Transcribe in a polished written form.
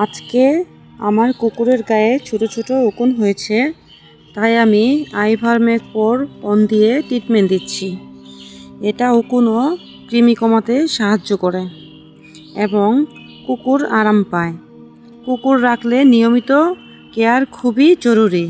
আজকে আমার কুকুরের গায়ে ছোট ছোট উকুন হয়েছে, তাই আমি আইভারমেকর অন দিয়ে ট্রিটমেন্ট দিচ্ছি। এটা উকুন ও কৃমি কমাতে সাহায্য করে এবং কুকুর আরাম পায়। কুকুর রাখলে নিয়মিত কেয়ার খুবই জরুরি।